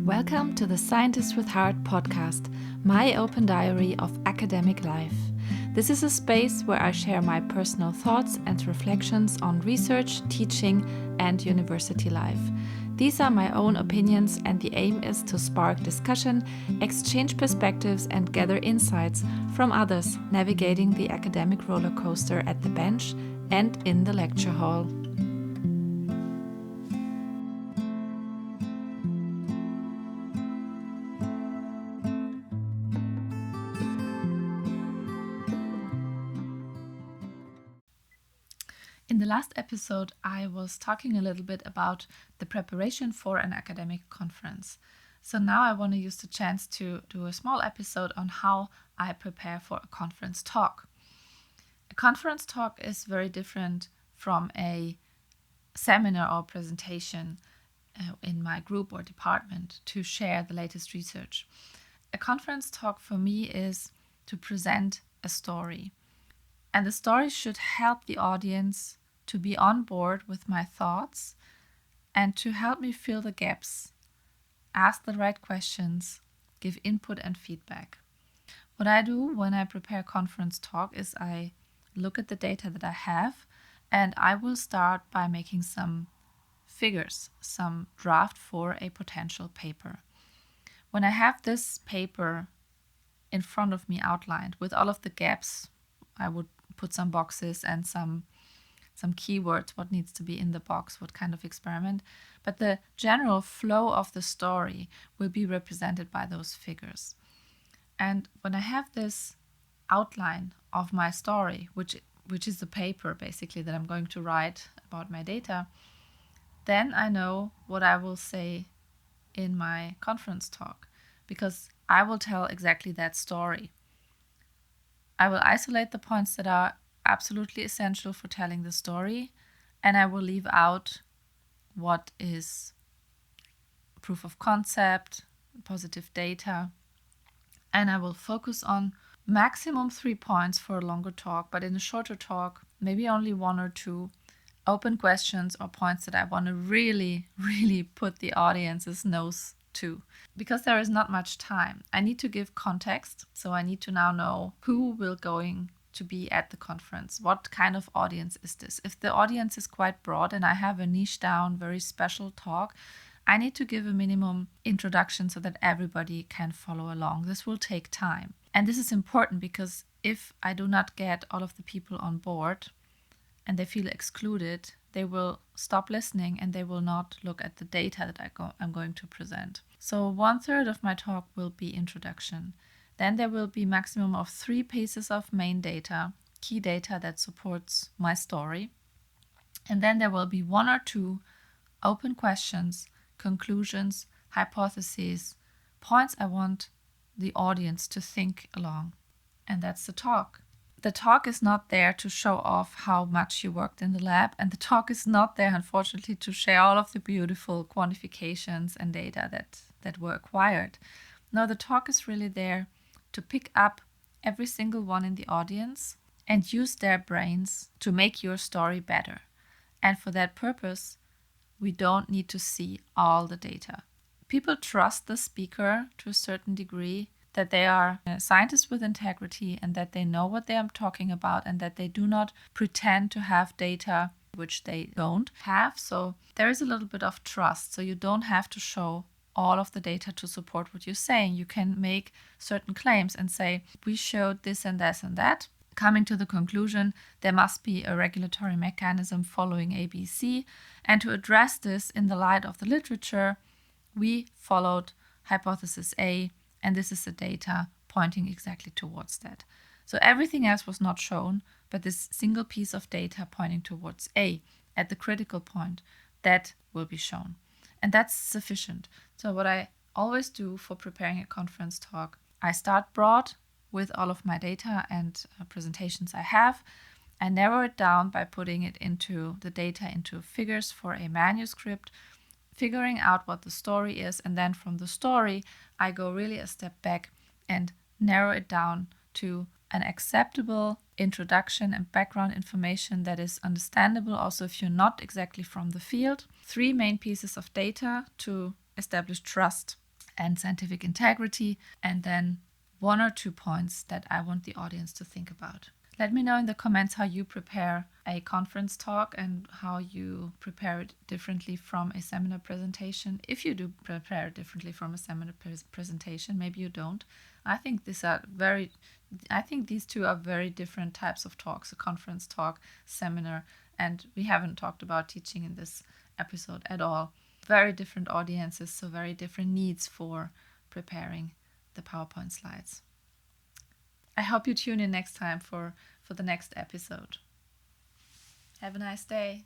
Welcome to the Scientist with Heart podcast, my open diary of academic life. This is a space where I share my personal thoughts and reflections on research, teaching, and university life. These are my own opinions, and the aim is to spark discussion, exchange perspectives, and gather insights from others navigating the academic roller coaster at the bench and in the lecture hall. In the last episode, I was talking a little bit about the preparation for an academic conference. So now I want to use the chance to do a small episode on how I prepare for a conference talk. A conference talk is very different from a seminar or presentation in my group or department to share the latest research. A conference talk for me is to present a story. And the story should help the audience to be on board with my thoughts and to help me fill the gaps, ask the right questions, give input and feedback. What I do when I prepare a conference talk is I look at the data that I have, and I will start by making some figures, some draft for a potential paper. When I have this paper in front of me outlined with all of the gaps, I would put some boxes and some keywords, what needs to be in the box, what kind of experiment. But the general flow of the story will be represented by those figures. And when I have this outline of my story, which is the paper basically that I'm going to write about my data, then I know what I will say in my conference talk, because I will tell exactly that story. I will isolate the points that are absolutely essential for telling the story, and I will leave out what is proof of concept, positive data, and I will focus on maximum 3 points for a longer talk, but in a shorter talk, maybe only 1 or 2 open questions or points that I want to really put the audience's nose to. Because there is not much time, I need to give context. So I need to now know who will going to be at the conference. What kind of audience is this? If the audience is quite broad and I have a niche down, very special talk, I need to give a minimum introduction so that everybody can follow along. This will take time. And this is important because if I do not get all of the people on board and they feel excluded, they will stop listening and they will not look at the data that I'm going to present. So 1/3 of my talk will be introduction. Then there will be maximum of 3 pieces of main data, key data that supports my story. And then there will be 1 or 2 open questions, conclusions, hypotheses, points I want the audience to think along. And that's the talk. The talk is not there to show off how much you worked in the lab, and the talk is not there, unfortunately, to share all of the beautiful quantifications and data that were acquired. No, the talk is really there to pick up every single one in the audience and use their brains to make your story better. And for that purpose, we don't need to see all the data. People trust the speaker to a certain degree, that they are scientists with integrity and that they know what they are talking about and that they do not pretend to have data which they don't have. So there is a little bit of trust. So you don't have to show all of the data to support what you're saying. You can make certain claims and say, we showed this and this and that. Coming to the conclusion, there must be a regulatory mechanism following ABC. And to address this in the light of the literature, we followed hypothesis A, and this is the data pointing exactly towards that. So everything else was not shown, but this single piece of data pointing towards A at the critical point, that will be shown. And that's sufficient. So what I always do for preparing a conference talk, I start broad with all of my data and presentations I have. I narrow it down by putting it into the data into figures for a manuscript, figuring out what the story is, and then from the story, I go really a step back and narrow it down to an acceptable introduction and background information that is understandable also if you're not exactly from the field. 3 main pieces of data to establish trust and scientific integrity, and then 1 or 2 points that I want the audience to think about. Let me know in the comments how you prepare a conference talk and how you prepare it differently from a seminar presentation. If you do prepare it differently from a seminar presentation, maybe you don't. I think these two are very different types of talks: a conference talk, seminar, and we haven't talked about teaching in this episode at all. Very different audiences, so very different needs for preparing the PowerPoint slides. I hope you tune in next time for the next episode. Have a nice day.